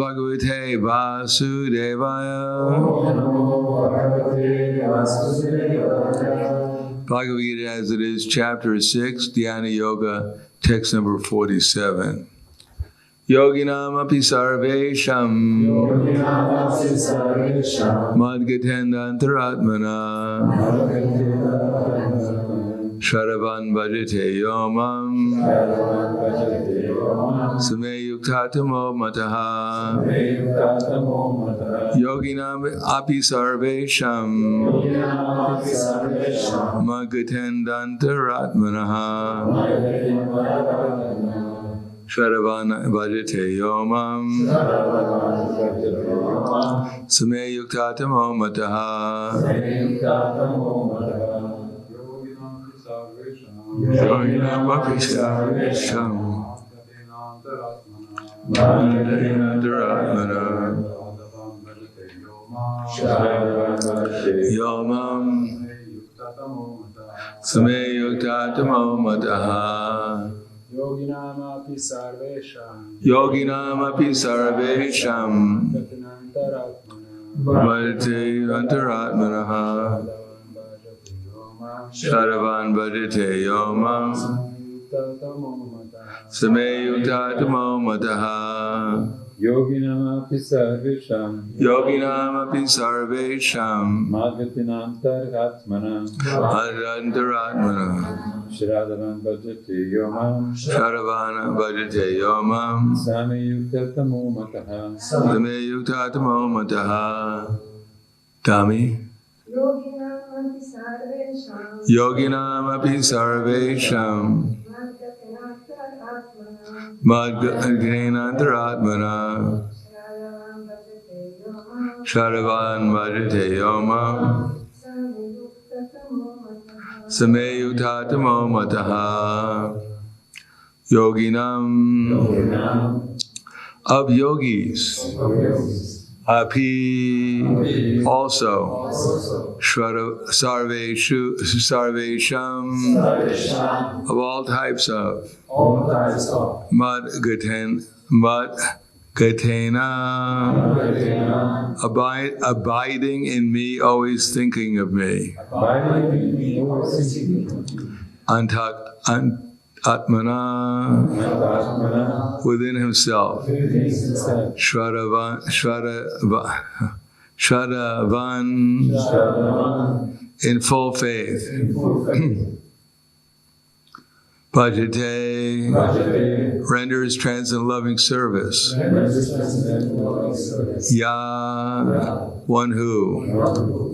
Bhagavate Vasudevaya. Bhagavad Gita as it is, chapter 6, Dhyana Yoga, text number 47. Yoginam api sarvesham madgatendantaratmana Sharavan bhajate yomam Same yuktatamo mataha Yoginam api sarvesham madgatendantaratmana Sharavan bhajate yomam Same yuktatamo mataha Yoginam api sarvesham madgatendantaratmana Yomam Same yuktatamo mataha Yoginam api sarvesham bhajate antaratmanaha Sharavan bhajate yomam Same yuktatamo mataha Yoginam api sarvesham madgatendantaratmana Sharavan bhajate yomam Same yuktatamo mataha Dami Yoginam api sarvesham madgatendantaratmana Sharavan bhajate yomam Same yuktatamo mataha Yoginam of yogis api also sarvesham of all types of madgatena abiding in me, always thinking of me. Atmana within himself. Shraddhavan in full faith. Bhajate renders transcendent loving service. Ya, one who.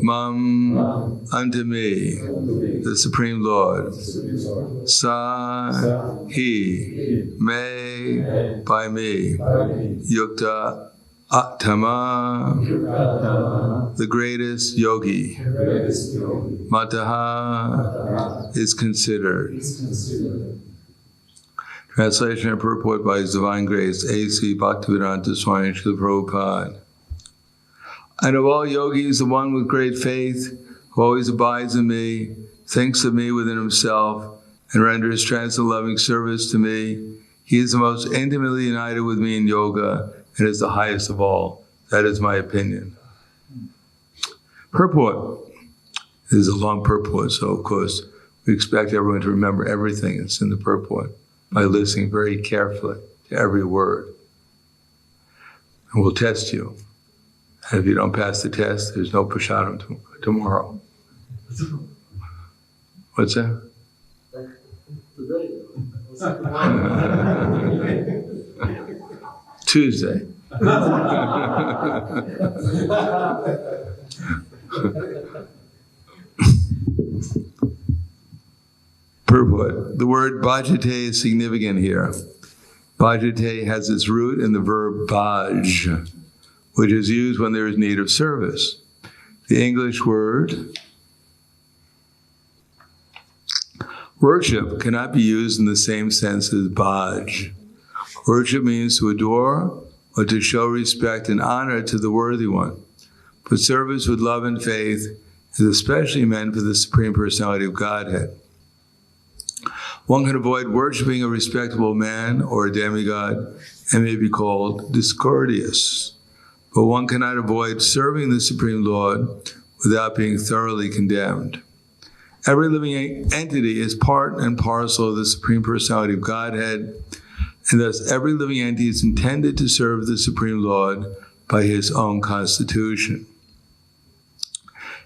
Mam, unto me, the Supreme Lord. Sa, he. May, by me. Yukta, Attama, the greatest yogi. Mataha is considered. Translation and purport by His Divine Grace, A.C. Bhaktivedanta Swami Srila Prabhupada. And of all yogis, the one with great faith, who always abides in me, thinks of me within himself, and renders transcendent loving service to me, he is the most intimately united with me in yoga, and is the highest of all. That is my opinion. Purport. This is a long purport, so of course we expect everyone to remember everything that's in the purport by listening very carefully to every word. And we'll test you. And if you don't pass the test, there's no prasadam tomorrow. What's that? Tuesday. Purport. The word bhajate is significant here. Bhajate has its root in the verb bhaj, which is used when there is need of service. The English word worship cannot be used in the same sense as bhaj. Worship means to adore or to show respect and honor to the worthy one. But service with love and faith is especially meant for the Supreme Personality of Godhead. One can avoid worshipping a respectable man or a demigod and may be called discourteous. But one cannot avoid serving the Supreme Lord without being thoroughly condemned. Every living entity is part and parcel of the Supreme Personality of Godhead, and thus every living entity is intended to serve the Supreme Lord by his own constitution.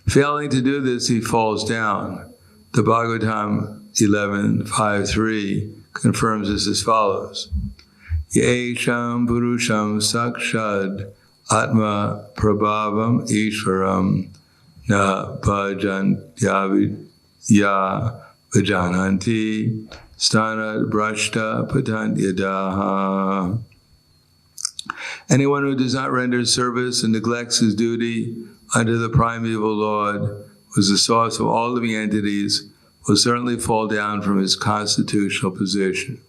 Failing to do this, he falls down. The Bhagavatam 11.5.3 confirms this as follows. Yesham purusham sakshad atma prabhavam ishvaram na bhajantya vajananti stana brashta patantyadaha. Anyone who does not render service and neglects his duty unto the primeval Lord, who is the source of all living entities, will certainly fall down from his constitutional position.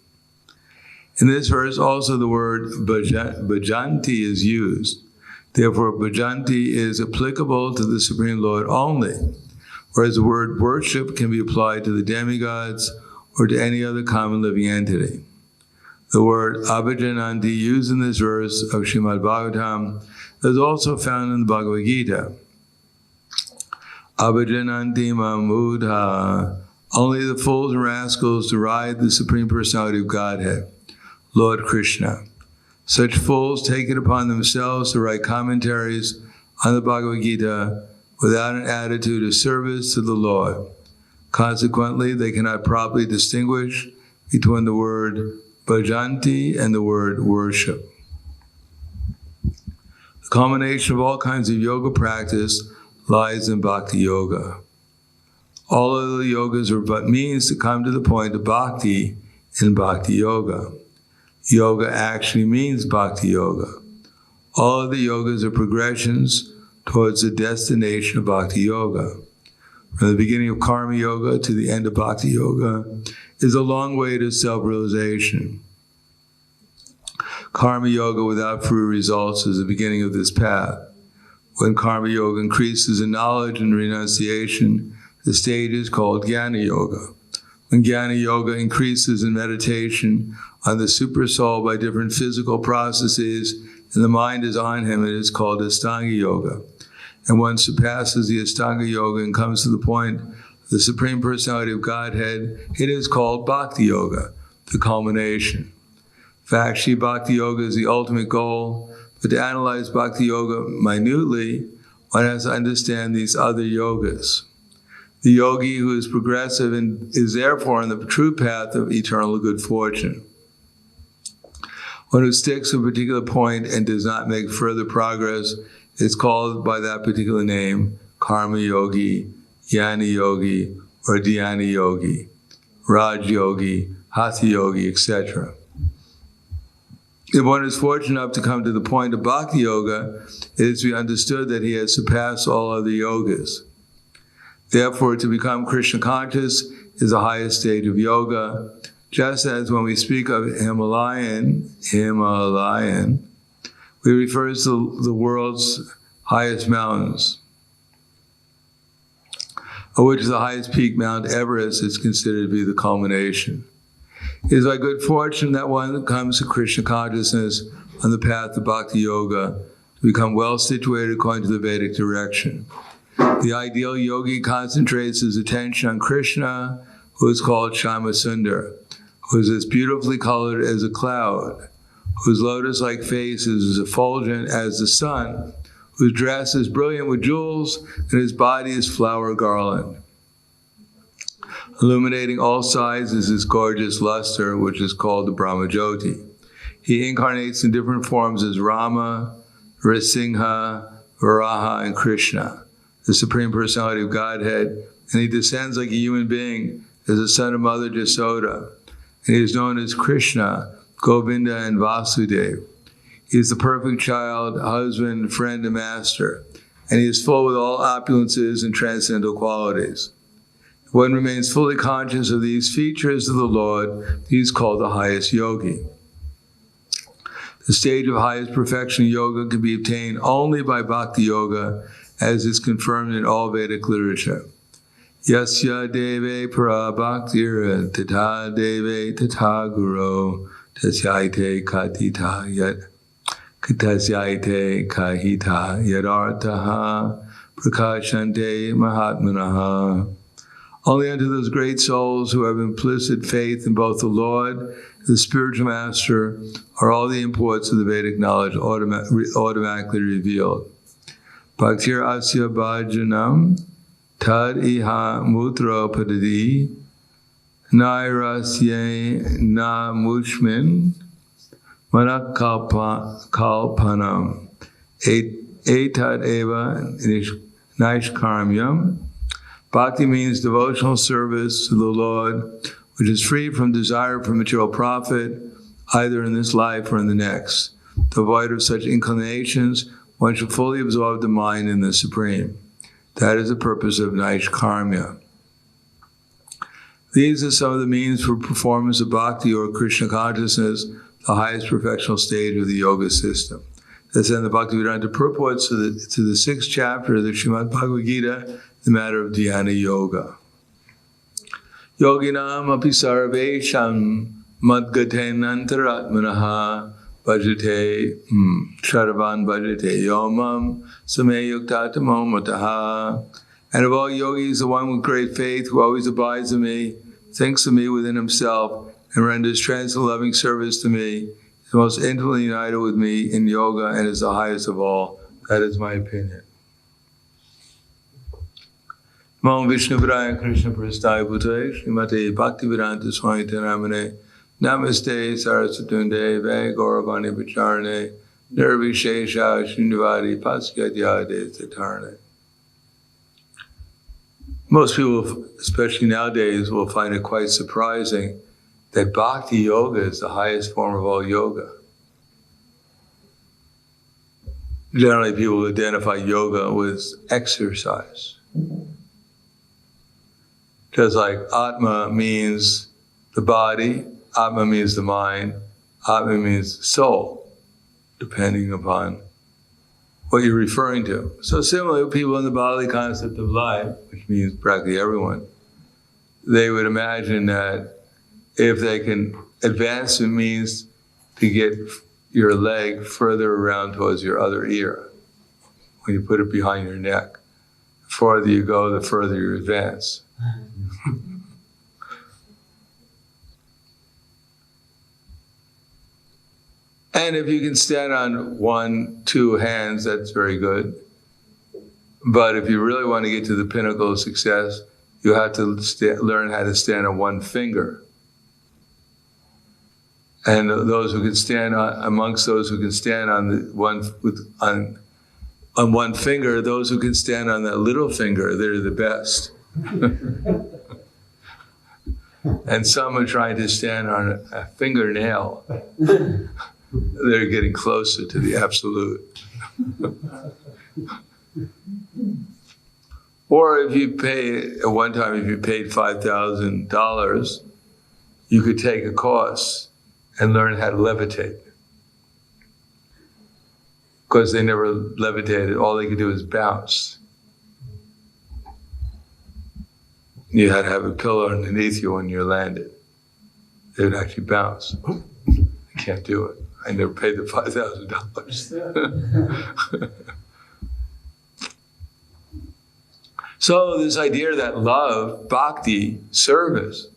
In this verse also the word bhajanti is used. Therefore, bhajanti is applicable to the Supreme Lord only, whereas the word worship can be applied to the demigods or to any other common living entity. The word abhajananti used in this verse of Srimad Bhagavatam is also found in the Bhagavad Gita. Abhajananti mamudha. Only the fools and rascals deride the Supreme Personality of Godhead, Lord Krishna. Such fools take it upon themselves to write commentaries on the Bhagavad Gita without an attitude of service to the Lord. Consequently, they cannot properly distinguish between the word bhajanti and the word worship. The culmination of all kinds of yoga practice lies in bhakti yoga. All of the yogas are but means to come to the point of bhakti in bhakti yoga. Yoga actually means bhakti yoga. All of the yogas are progressions towards the destination of bhakti yoga. From the beginning of karma yoga to the end of bhakti yoga is a long way to self-realization. Karma yoga without fruit results is the beginning of this path. When karma yoga increases in knowledge and renunciation, the stage is called jnana yoga. When jnana yoga increases in meditation on the supersoul by different physical processes, and the mind is on him, it is called Ashtanga yoga. And one surpasses the Ashtanga yoga and comes to the point of the Supreme Personality of Godhead, it is called Bhakti yoga, the culmination. In fact, Shri Bhakti yoga is the ultimate goal, but to analyze Bhakti yoga minutely, one has to understand these other yogas. The yogi who is progressive and is therefore on the true path of eternal good fortune. One who sticks to a particular point and does not make further progress is called by that particular name, karma yogi, jnana yogi, or dhyana yogi, raj yogi, hatha yogi, etc. If one is fortunate enough to come to the point of bhakti yoga, it is to be understood that he has surpassed all other yogas. Therefore, to become Krishna conscious is the highest stage of yoga, just as when we speak of Himalayan, we refer to the world's highest mountains, of which the highest peak, Mount Everest, is considered to be the culmination. It is by good fortune that one comes to Krishna consciousness on the path of Bhakti Yoga to become well situated according to the Vedic direction. The ideal yogi concentrates his attention on Krishna, who is called Shama Sundar, who is as beautifully colored as a cloud, whose lotus-like face is as effulgent as the sun, whose dress is brilliant with jewels, and his body is flower garland. Illuminating all sides is his gorgeous luster, which is called the Brahmajyoti. He incarnates in different forms as Rama, Nrsimha, Varaha, and Krishna, the Supreme Personality of Godhead, and he descends like a human being as the son of Mother Jasoda, and he is known as Krishna, Govinda, and Vasudeva. He is the perfect child, husband, friend, and master, and he is full with all opulences and transcendental qualities. If one remains fully conscious of these features of the Lord, he is called the highest yogi. The stage of highest perfection in yoga can be obtained only by bhakti yoga, as is confirmed in all Vedic literature. Yasya deve para bhaktira tata deve tata guru tasyaite katita yat tasyaite kahita yadartaha prakashante mahatmanaha. Only unto those great souls who have implicit faith in both the Lord and the spiritual master are all the imports of the Vedic knowledge automatically revealed. Bhaktir asya bhajanam tad iha mutra padadi nairasye na mushmin manakalpanam etad eva naishkarmyam. Bhakti means devotional service to the Lord, which is free from desire for material profit, either in this life or in the next. Devoid of such inclinations, one should fully absorb the mind in the Supreme. That is the purpose of Naishkarmya. These are some of the means for performance of Bhakti or Krishna consciousness, the highest perfectional stage of the yoga system. That's in the Bhaktivedanta purports to the 6th chapter of the Srimad Bhagavad Gita, the matter of dhyana yoga. Yoginam api sarvesham madgaten antaratmanaha bhajate sharavan bhajate yomam sameyuktatamo mataha. And of all yogis, the one with great faith who always abides in me, thinks of me within himself, and renders transcendent loving service to me, is most intimately united with me in yoga and is the highest of all. That is my opinion. Namo Vishnuvadaya Krishna Prasthaya Bhutale Srimate Bhaktivedanta Swami Namane Namaste Saraswatunde Ve Gauravani Pacharane Nirvishesha Srinivadi Paskyadyade Satarane. Most people, especially nowadays, will find it quite surprising that Bhakti Yoga is the highest form of all yoga. Generally, people identify yoga with exercise. Just like Atma means the body, Atma means the mind, Atma means soul, depending upon what you're referring to. So similarly, people in the bodily concept of life, which means practically everyone, they would imagine that if they can advance, it means to get your leg further around towards your other ear. When you put it behind your neck, the farther you go, the further you advance. And if you can stand on 1, 2 hands, that's very good. But if you really want to get to the pinnacle of success, you have to learn how to stand on 1 finger. And those who can stand amongst those who can stand on on 1 finger, those who can stand on that little finger, they're the best. And some are trying to stand on a fingernail. They're getting closer to the absolute. Or if you pay, at one time, if you paid $5,000, you could take a course and learn how to levitate. Because they never levitated, all they could do is bounce. You had to have a pillow underneath you when you landed. They would actually bounce. You can't do it. I never paid the $5,000. So this idea that love, bhakti, service.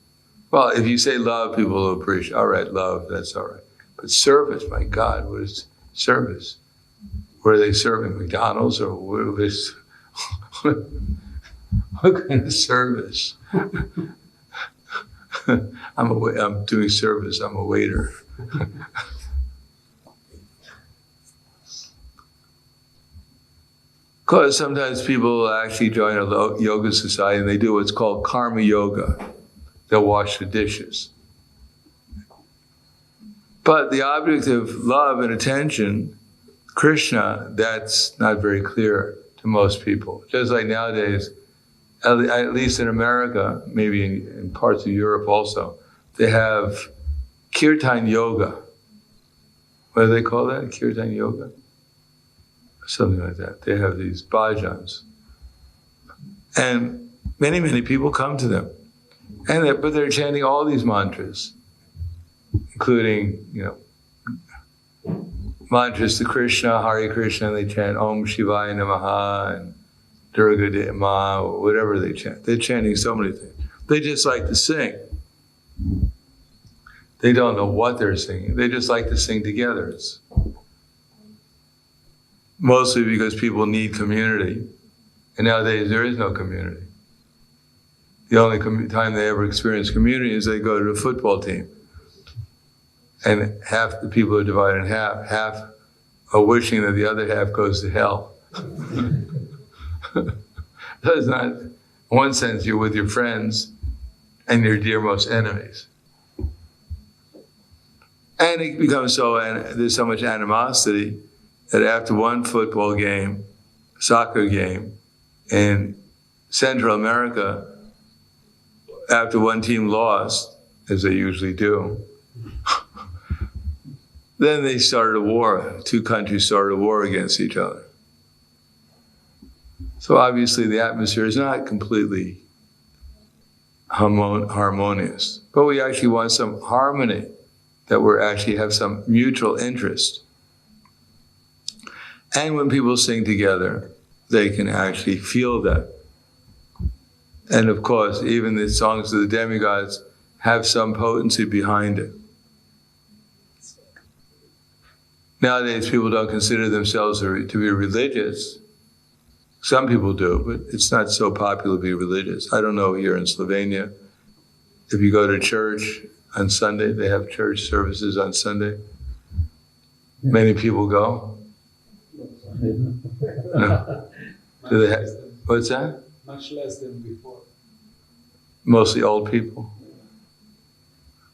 Well, if you say love, people will appreciate. All right, love, that's all right. But service, my God, what is service? Were they serving McDonald's or what was? What kind of service? I'm doing service. I'm a waiter. Because sometimes people actually join a yoga society and they do what's called karma yoga. They'll wash the dishes. But the object of love and attention, Krishna, that's not very clear to most people. Just like nowadays, at least in America, maybe in parts of Europe also, they have kirtan yoga. What do they call that? Kirtan yoga? Something like that. They have these bhajans. And many people come to them. But they're chanting all these mantras, including, mantras to Krishna, Hare Krishna, and they chant Om Shivaya Namaha and Durga De Ma, whatever they chant. They're chanting so many things. They just like to sing. They don't know what they're singing. They just like to sing together. It's mostly because people need community. And nowadays there is no community. The only time they ever experience community is they go to a football team. And half the people are divided in half. Half are wishing that the other half goes to hell. That's not, in one sense, you're with your friends and your dearest enemies. And it becomes there's so much animosity that after one football game, soccer game, in Central America, after one team lost, as they usually do, then they started a war. Two countries started a war against each other. So obviously the atmosphere is not completely harmonious, but we actually want some harmony, that we actually have some mutual interest. And when people sing together, they can actually feel that. And of course, even the songs of the demigods have some potency behind it. Nowadays, people don't consider themselves to be religious. Some people do, but it's not so popular to be religious. I don't know here in Slovenia, if you go to church on Sunday, they have church services on Sunday. Many people go. No. Do they have, what's that? Much less than before. Mostly old people.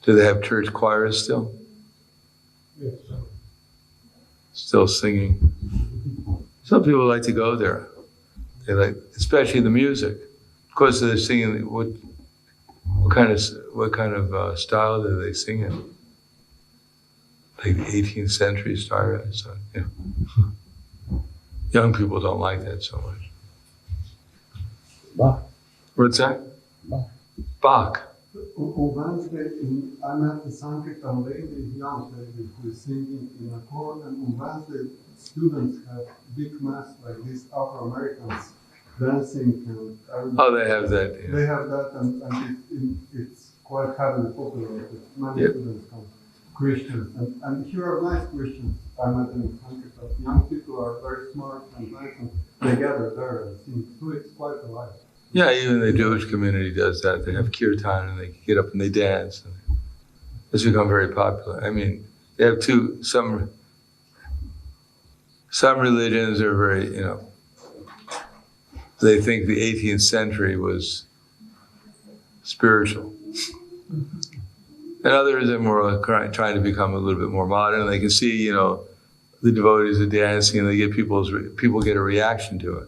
Do they have church choirs still? Yes. Still singing. Some people like to go there. They like, especially the music. Of course, they're singing. What kind of style do they sing in? Like the 18th century style. So, yeah. Young people don't like that so much. Bach. What's that? Bach. Bach. On Wednesday, I met the Sankirtan lady, young lady, who is singing in a choir, and on Wednesday, students have big mass like these Afro-Americans dancing. Oh, they have that. Yeah. They have that, and it's quite heavily popular. Many students come, Christians, and here are nice Christians. I met them in Sankirtan. Young people are very smart and nice, and they gather there and sing. So it's quite alive. Yeah, even the Jewish community does that. They have kirtan and they get up and they dance. And it's become very popular. I mean, they have some religions are very, they think the 18th century was spiritual. And others are more trying to become a little bit more modern. They can see, the devotees are dancing and they get people get a reaction to it.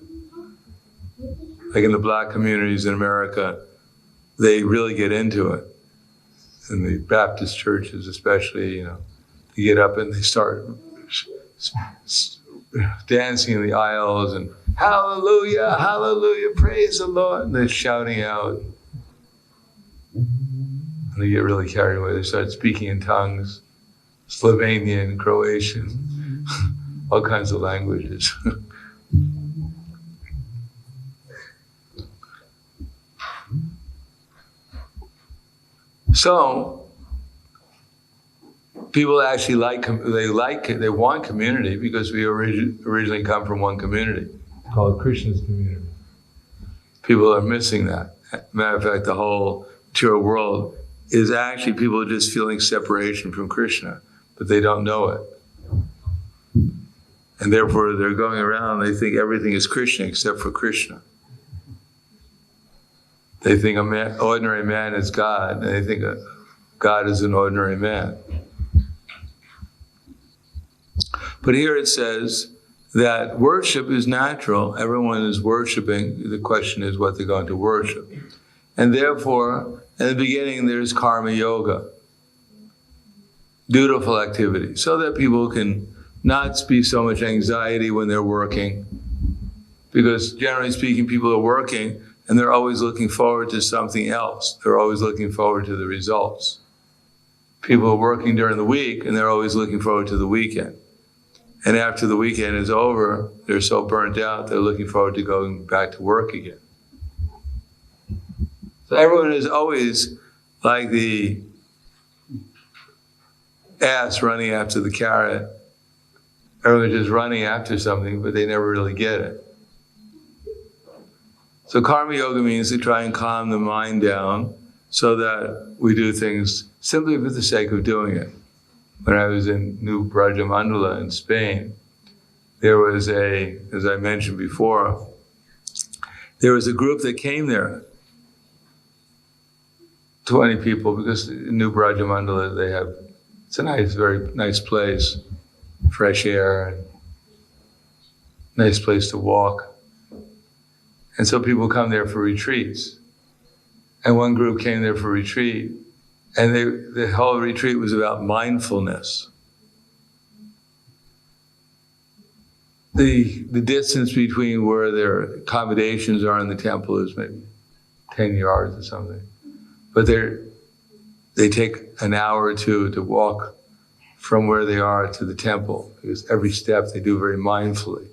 Like in the black communities in America, they really get into it. In the Baptist churches especially, they get up and they start dancing in the aisles and hallelujah, hallelujah, praise the Lord. And they're shouting out. And they get really carried away. They start speaking in tongues, Slovenian, Croatian, all kinds of languages. So, people actually they want community because we originally come from one community called Krishna's community. People are missing that. Matter of fact, the whole material world is actually people just feeling separation from Krishna, but they don't know it. And therefore they're going around, they think everything is Krishna except for Krishna. They think ordinary man is God, and they think God is an ordinary man. But here it says that worship is natural. Everyone is worshiping. The question is what they're going to worship. And therefore, in the beginning, there's karma yoga, dutiful activity, so that people can not be so much anxiety when they're working. Because generally speaking, people are working, and they're always looking forward to something else. They're always looking forward to the results. People are working during the week, and they're always looking forward to the weekend. And after the weekend is over, they're so burnt out, they're looking forward to going back to work again. So everyone is always like the ass running after the carrot. Everyone's just running after something, but they never really get it. So karma yoga means to try and calm the mind down so that we do things simply for the sake of doing it. When I was in New Brajamandala in Spain, there was as I mentioned before, there was a group that came there, 20 people, because in New Brajamandala it's a nice, very nice place, fresh air, and nice place to walk. And so people come there for retreats. And one group came there for retreat, and the whole retreat was about mindfulness. The distance between where their accommodations are in the temple is maybe 10 yards or something. But they take an hour or two to walk from where they are to the temple, because every step they do very mindfully.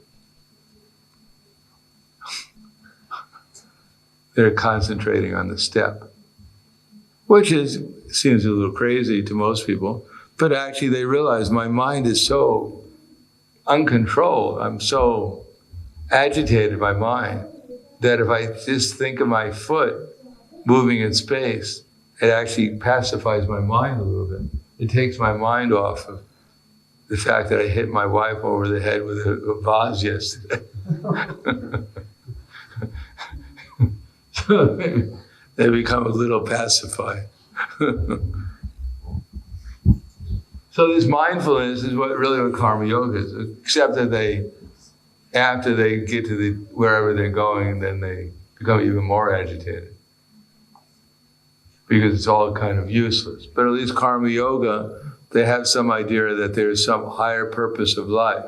They're concentrating on the step, which seems a little crazy to most people, but actually they realize my mind is so uncontrolled, I'm so agitated by mind, that if I just think of my foot moving in space, it actually pacifies my mind a little bit. It takes my mind off of the fact that I hit my wife over the head with a vase yesterday. So they become a little pacified. So this mindfulness is what karma yoga is, except that after they get to wherever they're going, then they become even more agitated, because it's all kind of useless. But at least karma yoga, they have some idea that there's some higher purpose of life.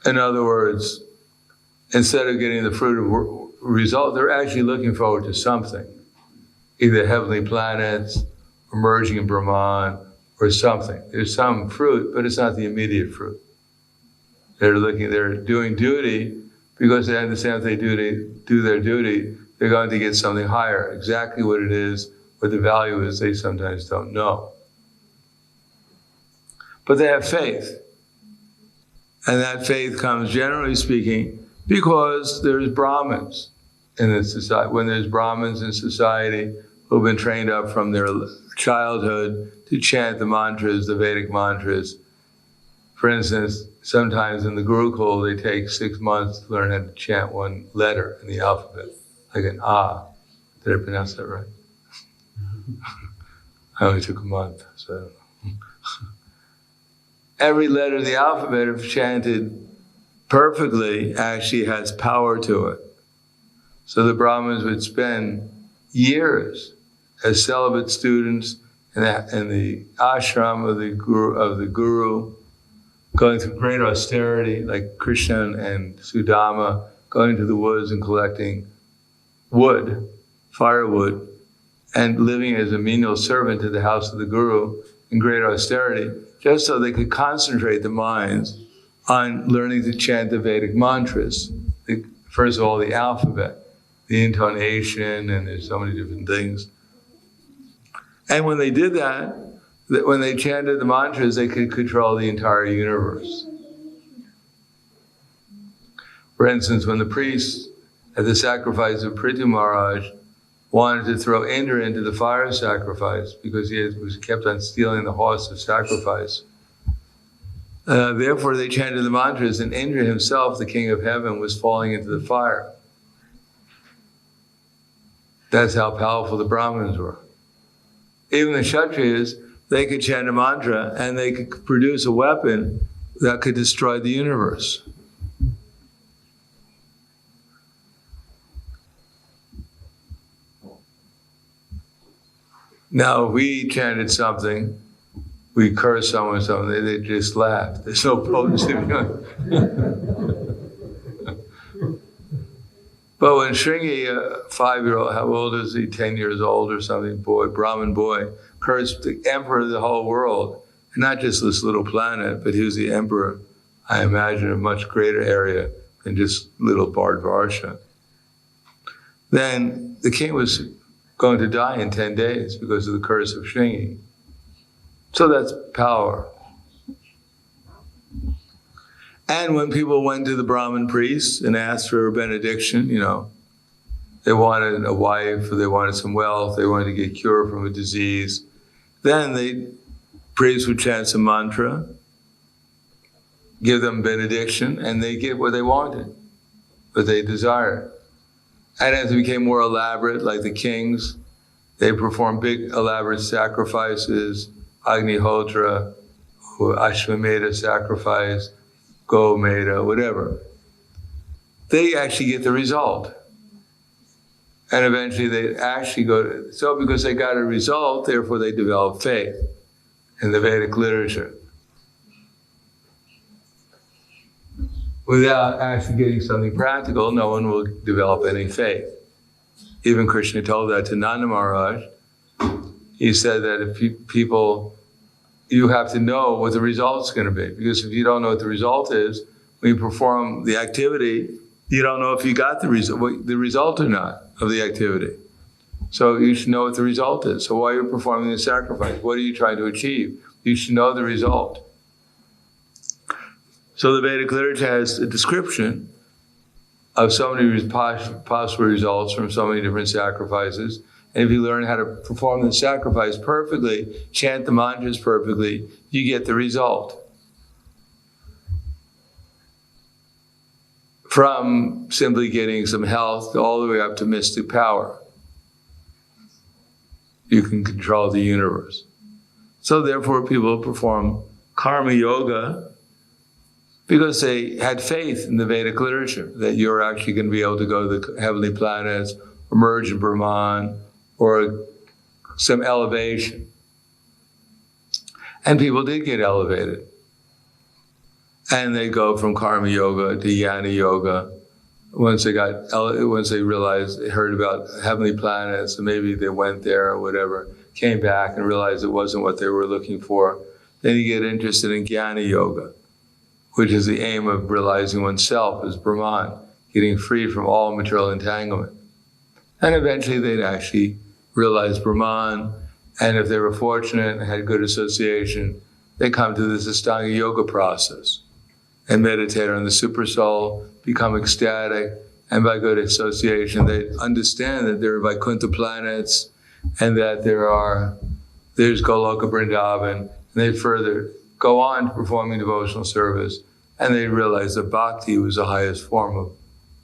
In other words, instead of getting the fruit of result, they're actually looking forward to something. Either heavenly planets, or merging in Brahman, or something. There's some fruit, but it's not the immediate fruit. They're doing duty because they understand if they do their duty, they're going to get something higher. Exactly what it is, what the value is, they sometimes don't know. But they have faith. And that faith comes, generally speaking, because there's Brahmins in the society. When there's Brahmins in society who've been trained up from their childhood to chant the mantras, the Vedic mantras. For instance, sometimes in the Gurukul, they take 6 months to learn how to chant one letter in the alphabet, like an ah. Did I pronounce that right? I only took a month, so I don't know. Every letter of the alphabet, if chanted perfectly, actually has power to it. So the Brahmins would spend years as celibate students in the ashram of the guru, going through great austerity, like Krishna and Sudama, going to the woods and collecting wood, firewood, and living as a menial servant to the house of the guru in great austerity, just so they could concentrate the minds on learning to chant the Vedic mantras. First of all, the alphabet, the intonation, and there's so many different things. And when they did that, when they chanted the mantras, they could control the entire universe. For instance, when the priests at the sacrifice of Prithu Maharaj wanted to throw Indra into the fire sacrifice because he was kept on stealing the horse of sacrifice. Therefore, they chanted the mantras, and Indra himself, the king of heaven, was falling into the fire. That's how powerful the Brahmins were. Even the Kshatriyas, they could chant a mantra and they could produce a weapon that could destroy the universe. Now, if we chanted something, we curse someone or something, they just laugh. There's no potency behind it. But when Shringi, a 5-year-old, how old is he? 10 years old or something, boy, Brahmin boy, cursed the emperor of the whole world. And not just this little planet, but he was the emperor, I imagine, a much greater area than just little Bharatvarsha. Then the king was going to die in 10 days because of the curse of Shringi. So that's power. And when people went to the Brahmin priests and asked for a benediction, they wanted a wife, or they wanted some wealth, they wanted to get cured from a disease, then the priests would chant some mantra, give them benediction, and they get what they wanted, what they desired. And as it became more elaborate, like the kings, they performed big elaborate sacrifices, Agnihotra, or Ashwamedha sacrifice, Gomeda, whatever. They actually get the result. And eventually they actually so because they got a result, therefore they develop faith in the Vedic literature. Without actually getting something practical, no one will develop any faith. Even Krishna told that to Nanda Maharaj. He said that if you have to know what the result's going to be. Because if you don't know what the result is, when you perform the activity, you don't know if you got the result or not of the activity. So you should know what the result is. So while you're performing the sacrifice, what are you trying to achieve? You should know the result. So the Vedic literature has a description of so many possible results from so many different sacrifices. And if you learn how to perform the sacrifice perfectly, chant the mantras perfectly, you get the result. From simply getting some health all the way up to mystic power. You can control the universe. So therefore people perform karma yoga because they had faith in the Vedic literature that you're actually going to be able to go to the heavenly planets, or merge in Brahman, or some elevation. And people did get elevated. And they go from karma yoga to jnana yoga. Once they realized, they heard about heavenly planets, and maybe they went there or whatever, came back and realized it wasn't what they were looking for, then you get interested in jnana yoga, which is the aim of realizing oneself as Brahman, getting free from all material entanglement. And eventually they'd actually realize Brahman, and if they were fortunate and had good association, they come to this Ashtanga yoga process and meditate on the Supersoul, become ecstatic, and by good association they understand that there are Vaikuntha planets and that there's Goloka Vrindavan, and they further go on to performing devotional service, and they realize that bhakti was the highest form of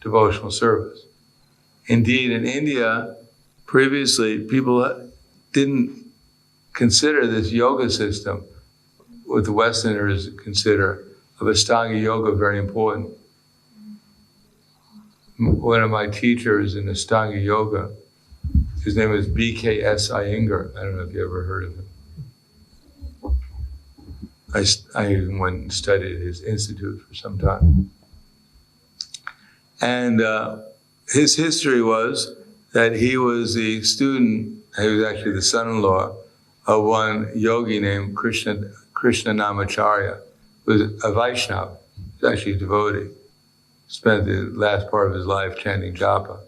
devotional service. Indeed, in India, previously, people didn't consider this yoga system, what the Westerners consider, of Ashtanga yoga very important. One of my teachers in Ashtanga yoga, his name is B.K.S. Iyengar. I don't know if you ever heard of him. I even went and studied at his institute for some time. And his history was that he was the student, he was actually the son-in-law of one yogi named Krishna Namacharya, who was a Vaishnava, he was actually a devotee. Spent the last part of his life chanting japa.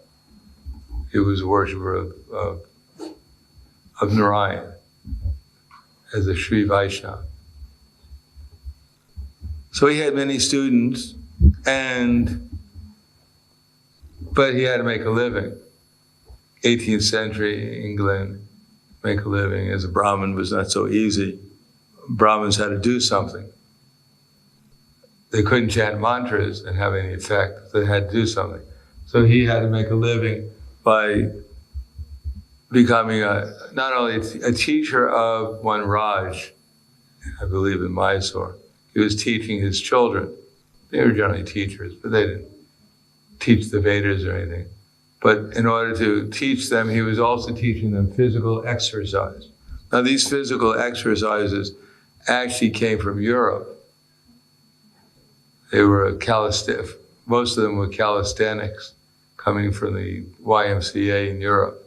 He was a worshiper of Narayan as a Sri Vaishnava. So he had many students, but he had to make a living. 18th century England, make a living as a Brahmin was not so easy. Brahmins had to do something. They couldn't chant mantras and have any effect. They had to do something. So he had to make a living by becoming not only a teacher of one Raj, I believe in Mysore. He was teaching his children. They were generally teachers, but they didn't teach the Vedas or anything. But in order to teach them, he was also teaching them physical exercise. Now these physical exercises actually came from Europe. They were most of them were calisthenics coming from the YMCA in Europe,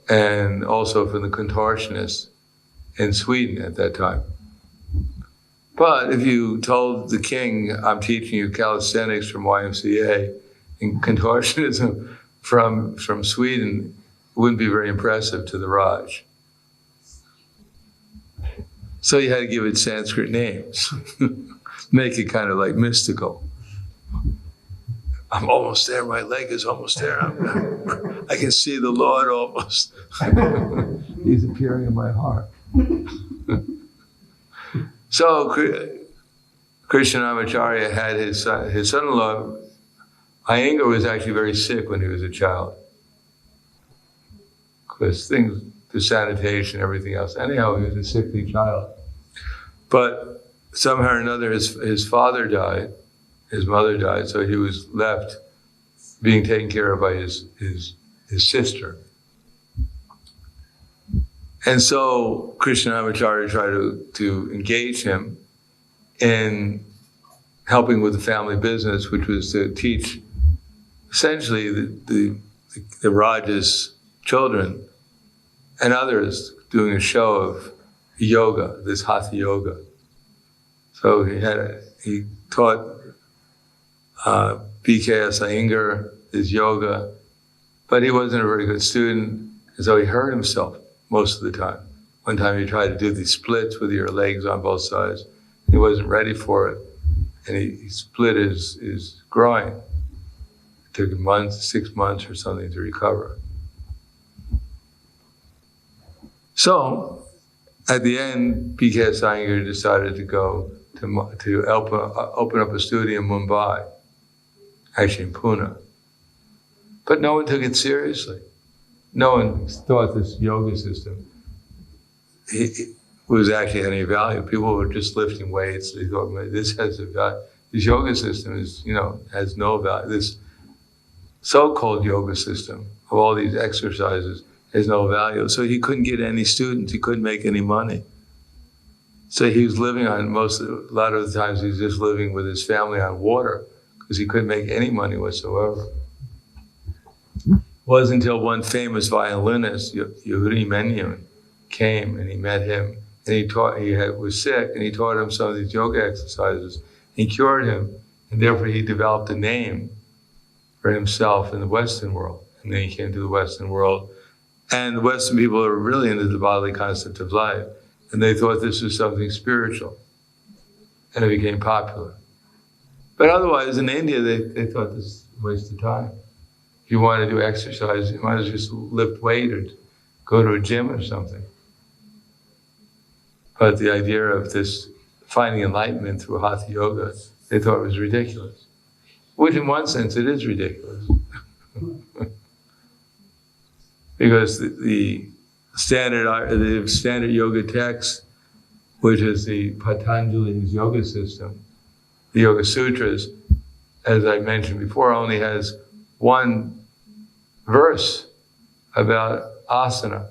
and also from the contortionists in Sweden at that time. But if you told the king, I'm teaching you calisthenics from YMCA and contortionism from Sweden, it wouldn't be very impressive to the Raj. So you had to give it Sanskrit names, make it kind of like mystical. I'm almost there, my leg is almost there. I can see the Lord almost. He's appearing in my heart. So Krishnamacharya had his son-in-law. Iyengar was actually very sick when he was a child, because things, the sanitation, everything else. Anyhow, he was a sickly child. But somehow or another, his father died, his mother died, so he was left being taken care of by his sister. And so Krishnamacharya tried to engage him in helping with the family business, which was to teach essentially the Raja's children and others doing a show of yoga, this hatha yoga. So he taught B.K.S. Iyengar his yoga, but he wasn't a very good student, and so he hurt himself most of the time. One time he tried to do these splits with your legs on both sides. He wasn't ready for it, and he split his groin. It took him 6 months or something to recover. So, at the end, B.K.S. Iyengar decided to go to open up a studio in Mumbai, actually in Pune. But no one took it seriously. No one thought this yoga system was actually any value. People were just lifting weights. They thought, this has a value. This yoga system is, has no value. This so-called yoga system of all these exercises has no value. So he couldn't get any students. He couldn't make any money. So he was living on a lot of the times he was just living with his family on water because he couldn't make any money whatsoever. It wasn't until one famous violinist, Yehudi Menuhin, came and he met him and he was sick and he taught him some of these yoga exercises. He cured him, and therefore he developed a name for himself in the Western world. And then he came to the Western world, and the Western people are really into the bodily concept of life, and they thought this was something spiritual, and it became popular. But otherwise, in India, they thought this was a waste of time. If you want to do exercise, you might as well just lift weight or go to a gym or something. But the idea of this finding enlightenment through hatha yoga, they thought was ridiculous. Which in one sense it is ridiculous. Because the standard yoga text, which is the Patanjali's yoga system, the Yoga Sutras, as I mentioned before, only has one verse about asana,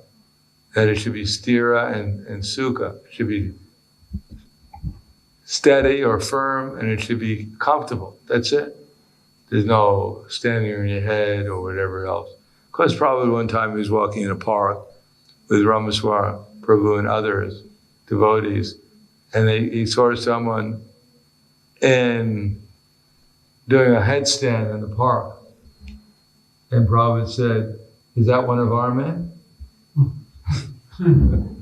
that it should be sthira and sukha. It should be steady or firm, and it should be comfortable. That's it. There's no standing on your head or whatever else. Because probably one time he was walking in a park with Ramaswara Prabhu and others, devotees, and he saw someone doing a headstand in the park. And Prabhupada said, "Is that one of our men?" And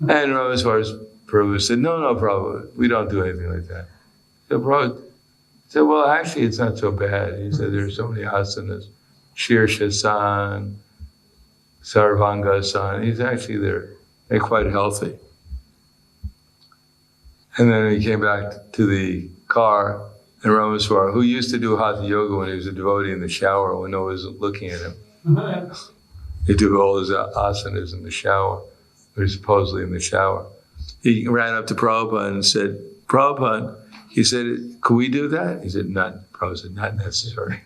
Ramaswara Prabhu said, No, Prabhupada, we don't do anything like that. So Prabhupada said, well, actually, it's not so bad. He said, there are so many asanas, Shirshasan, Sarvangasan. He's actually, they're quite healthy. And then he came back to the car, and Ramaswara, who used to do hatha yoga when he was a devotee in the shower when no one was looking at him. He'd do all his asanas in the shower, or supposedly in the shower. He ran up to Prabhupada and said, Prabhupada, he said, could we do that? He said, Prabhupada said, not necessary.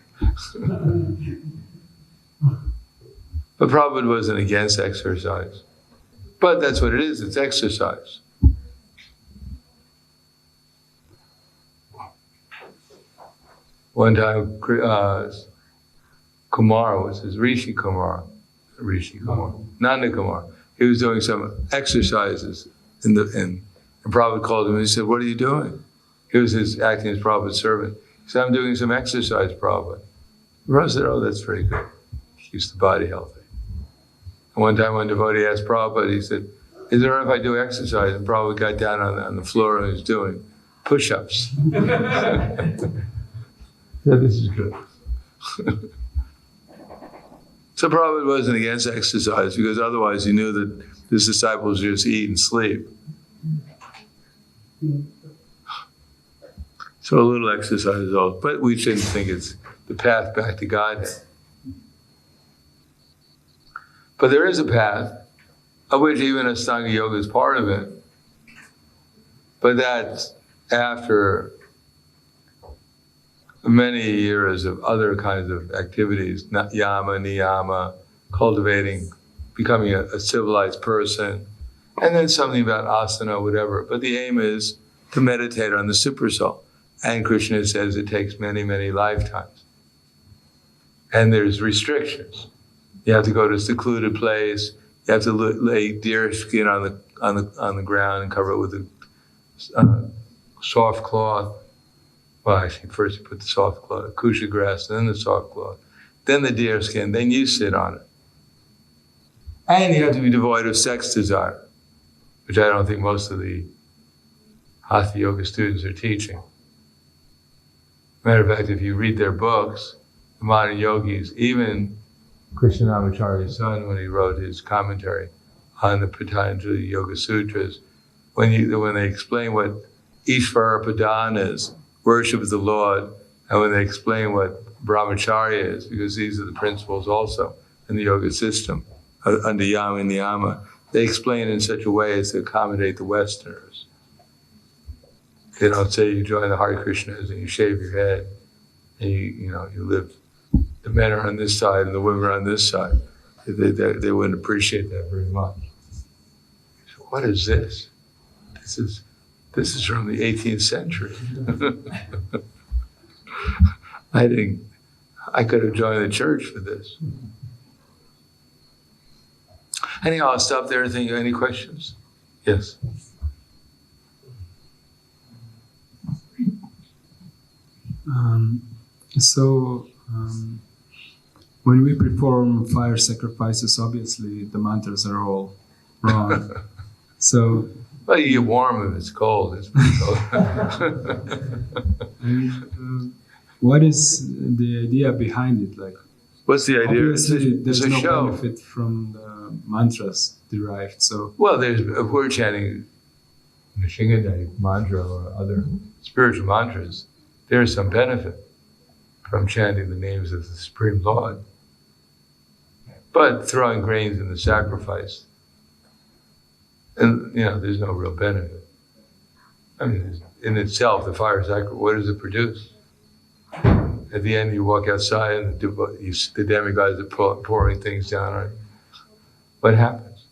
But Prabhupada wasn't against exercise. But that's what it is, it's exercise. One time, Kumar was his Rishi Kumar, Nanda Kumar. He was doing some exercises and Prabhupada called him and he said, "What are you doing?" He was acting as Prabhupada's servant. He said, "I'm doing some exercise, Prabhupada." Prabhupada said, "Oh, that's very good. Keeps the body healthy." And one time when devotee asked Prabhupada, he said, "Is it all right if I do exercise?" And Prabhupada got down on the floor and was doing push-ups. Yeah, this is good. So Prabhupada wasn't against exercise because otherwise he knew that his disciples just eat and sleep. So a little exercise is all, but we shouldn't think it's the path back to Godhead. But there is a path, of which even Ashtanga Yoga is part of it, but that's after many years of other kinds of activities, yama, niyama, cultivating, becoming a civilized person, and then something about asana, whatever. But the aim is to meditate on the supersoul. And Krishna says it takes many, many lifetimes. And there's restrictions. You have to go to a secluded place. You have to lay deer skin on the ground and cover it with a soft cloth. Well, actually, first you put the soft cloth, kusha grass, then the soft cloth, then the deer skin, then you sit on it. And you have to be devoid of sex desire, which I don't think most of the Hatha Yoga students are teaching. Matter of fact, if you read their books, the modern yogis, even Krishnamacharya's son, when he wrote his commentary on the Patanjali Yoga Sutras, when they explain what Ishvara Pradhana is, worship of the Lord, and when they explain what brahmacharya is, because these are the principles also in the yoga system, under yama and niyama, they explain in such a way as to accommodate the Westerners. They don't say you join the Hare Krishnas and you shave your head, and you live. The men are on this side and the women are on this side. They wouldn't appreciate that very much. So what is this? This is from the 18th century. I could have joined the church for this. Anyhow, I'll stop there and think. Any questions? Yes. When we perform fire sacrifices, obviously the mantras are all wrong. Well, you get warm if it's cold. It's pretty cold. What is the idea behind it? Like, what's the idea? Obviously, there's no show. benefit from the mantras derived. So, well, if we're chanting Nishingadai mantra or other spiritual mantras, there's some benefit from chanting the names of the Supreme Lord. But throwing grains in the sacrifice, and there's no real benefit. I mean, in itself, the fire sacrifice, what does it produce? At the end, you walk outside and the demigods are pouring things down on you. What happens?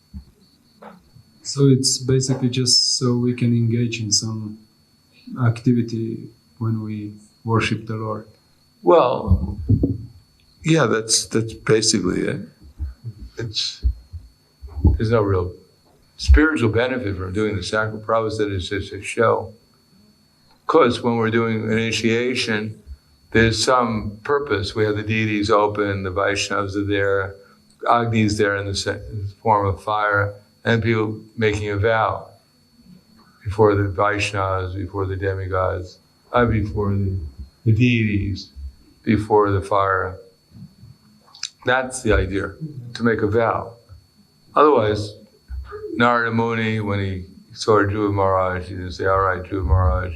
So it's basically just so we can engage in some activity when we worship the Lord. Well, yeah, that's basically it. There's no real spiritual benefit from doing the sacrifice. Prabhupada said it's just a show. Of course, when we're doing initiation, there's some purpose. We have the deities open, the Vaishnavas are there, Agni's there in the form of fire, and people making a vow before the Vaishnavas, before the demigods, before the deities, before the fire. That's the idea, to make a vow. Otherwise, Narada Muni, when he saw Dhruva Maharaj, he didn't say, "All right, Dhruva Maharaj,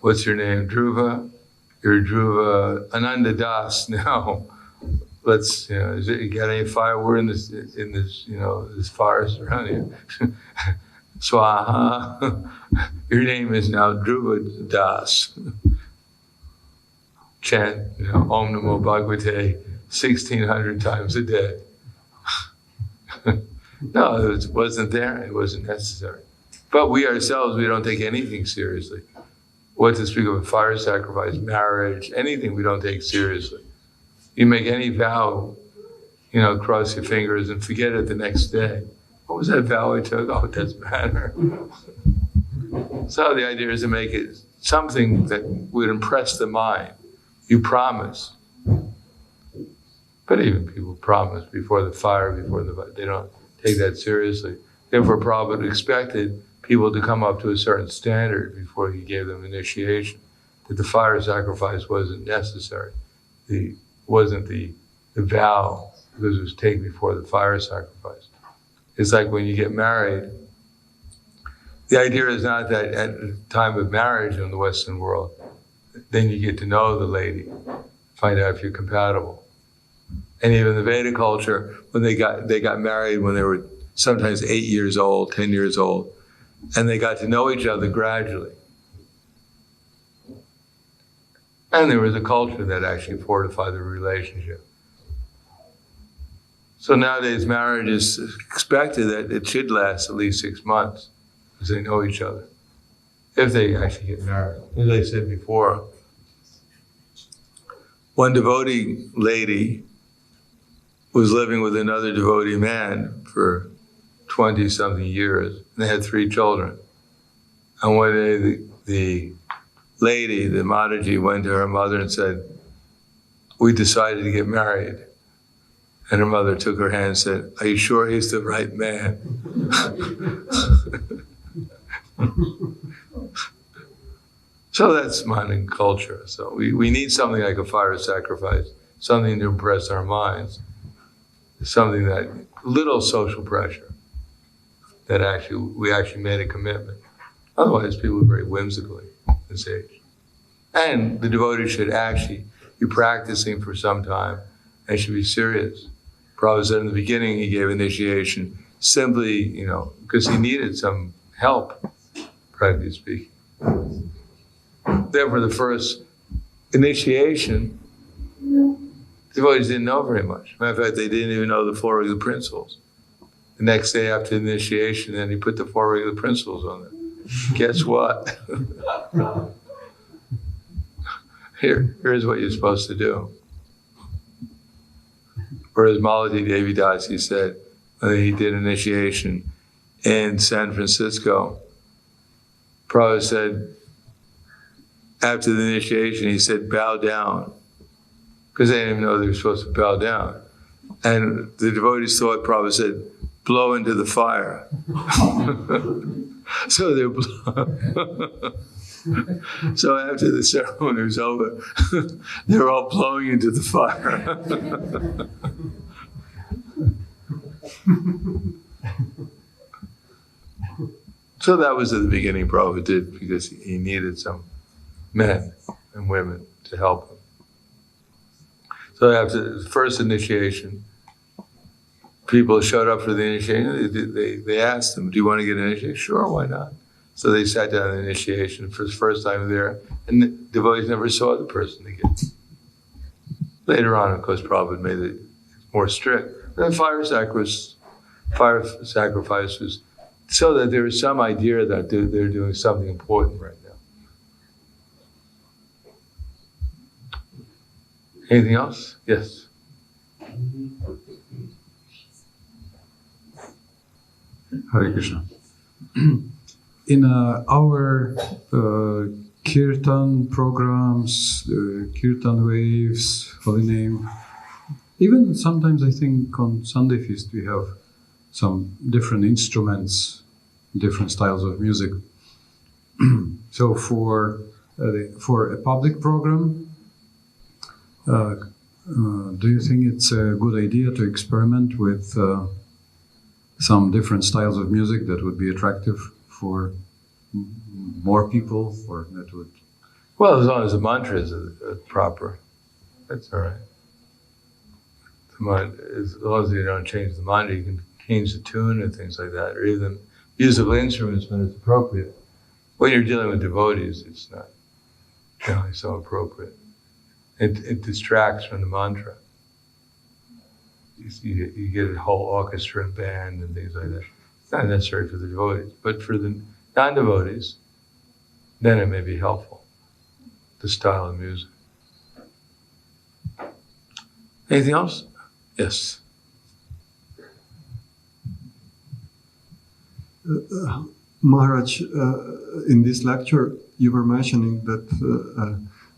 what's your name? Dhruva? You're Dhruva Ananda Das now. Let's, you got any fire? We're in this, this forest around you. Swaha. Your name is now Dhruva Das. Chant, Om Namo Bhagavate 1,600 times a day." No, it wasn't there. It wasn't necessary. But we ourselves, we don't take anything seriously. what to speak of a fire sacrifice, marriage, anything we don't take seriously. You make any vow, cross your fingers and forget it the next day. What was that vow I took? Oh, it doesn't matter. So the idea is to make it something that would impress the mind. You promise. But even people promise before the fire, they don't take that seriously. Therefore, Prabhupada expected people to come up to a certain standard before he gave them initiation, that the fire sacrifice wasn't necessary. Wasn't the vow, because it was taken before the fire sacrifice. It's like when you get married, the idea is not that at the time of marriage in the Western world, then you get to know the lady, find out if you're compatible. And even the Veda culture, when they got married when they were sometimes 8 years old, 10 years old, and they got to know each other gradually. And there was a culture that actually fortified the relationship. So nowadays marriage is expected that it should last at least 6 months, because they know each other, if they actually get married. As I said before, one devotee lady was living with another devotee man for 20-something years. And they had 3 children. And one day the lady, the Mataji, went to her mother and said, "We decided to get married." And her mother took her hand and said, "Are you sure he's the right man?" So that's modern culture. So we need something like a fire sacrifice, something to impress our minds, something that, little social pressure, that we actually made a commitment. Otherwise, people are very whimsical at this age. And the devotee should actually be practicing for some time and should be serious. Prabhupada said in the beginning he gave initiation simply, because he needed some help, practically speaking. Therefore, the first initiation, devotees didn't know very much. Matter of fact, they didn't even know the 4 regular principles. The next day after the initiation, then he put the 4 regular principles on them. Guess what? Here's what you're supposed to do. Whereas Malati Devidas, he said, when he did initiation in San Francisco, Prabhupada said, after the initiation, he said, bow down. Because they didn't even know they were supposed to bow down. And the devotees thought Prabhupada said, blow into the fire. So they're So after the ceremony was over, they were all blowing into the fire. So that was at the beginning Prabhupada did, because he needed some men and women to help him. So after the first initiation, people showed up for the initiation. They asked them, "Do you want to get initiated?" "Sure, why not?" So they sat down in initiation for the first time there, and the devotees never saw the person again. Later on, of course, Prabhupada made it more strict. Then fire sacrifice was so that there was some idea that they're doing something important right now. Anything else? Yes. Hare Krishna. In our kirtan programs, kirtan waves, holy name, even sometimes I think on Sunday feast we have some different instruments, different styles of music. So for a public program, do you think it's a good idea to experiment with some different styles of music that would be attractive for more people, or that would? Well, as long as the mantra is proper, that's all right. As long as you don't change the mantra, you can change the tune and things like that, or even musical instruments when it's appropriate. When you're dealing with devotees, it's not generally so appropriate. It distracts from the mantra. You get a whole orchestra and band and things like that. It's not necessary for the devotees, but for the non-devotees, then it may be helpful. the style of music. Anything else? Yes. Maharaj, in this lecture, you were mentioning that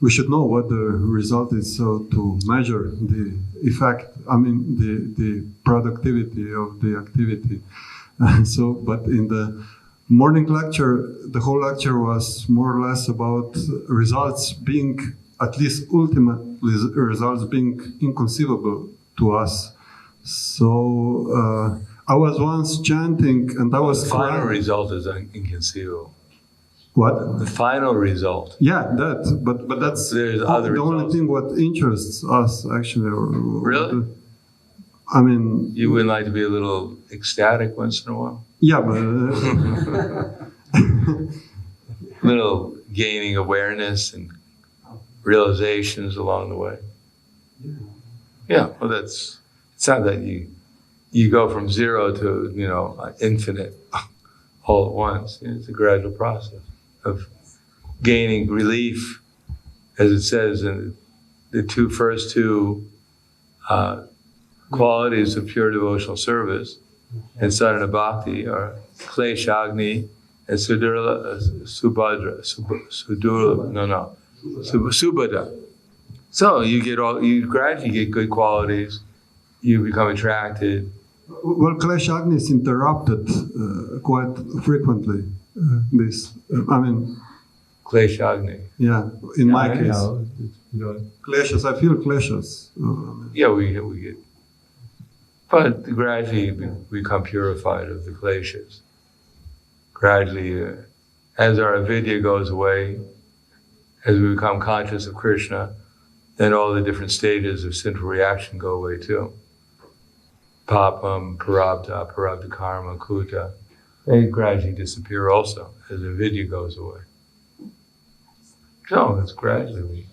we should know what the result is, so to measure the effect, the productivity of the activity. But in the morning lecture, the whole lecture was more or less about results being, at least ultimately, results being inconceivable to us. So I was once chanting, and I was the final crying. result is inconceivable. What? The final result. Yeah, that. But that's There's other the only results. thing what interests us, actually. Really? I mean. You wouldn't like to be a little ecstatic once in a while? Yeah, but. Little gaining awareness and realizations along the way. Yeah, well, it's not that you go from zero to infinite all at once. It's a gradual process of gaining relief, as it says in the first two qualities of pure devotional service and sadhana bhakti are kleshagni and subhada. So you gradually get good qualities, you become attracted. Well, Klesh Agni is interrupted quite frequently. Kleshagni. Yeah, in my I case. know. Clashes, I feel clashes. Yeah, we get. But gradually we become purified of the kleshas. Gradually, as our avidya goes away, as we become conscious of Krishna, then all the different stages of sinful reaction go away too. Papam, parabdha karma, kuta, they gradually disappear also as the avidya goes away. So it's gradually.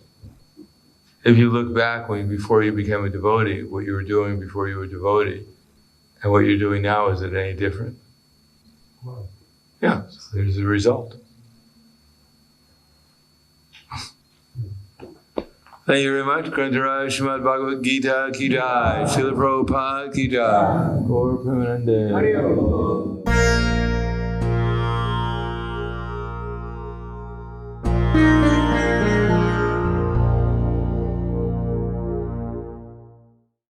If you look back before you became a devotee, what you were doing before you were a devotee, and what you're doing now, is it any different? Wow. Yeah, so there's the result. Thank you very much. Grantaraj Srimad Bhagavad Gita Ki Jai, Srila Prabhupada Ki Jai, Gaur Premanande.